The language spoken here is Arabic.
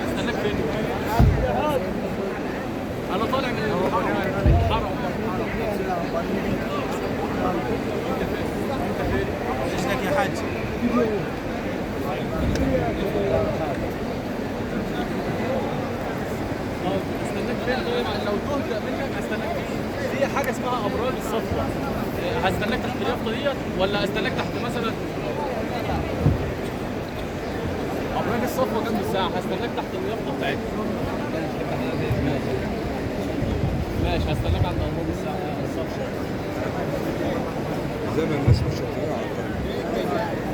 استناك فين؟ انا طالع من الحرم. انت فين؟ ايش لك يا حاج؟ استناك فين؟ طيب لو تهدأ منك استناك في حاجه اسمها ابراج الصفوه. هستناك تحت اليافطه ديت ولا استناك تحت مثلا ابراج الصفوه جنب الساعه؟ هستناك تحت اليافطه بتاعتها. ماشي هستناك عند ابراج الصفوه. زي ما الناس مش شغاله على الطريق.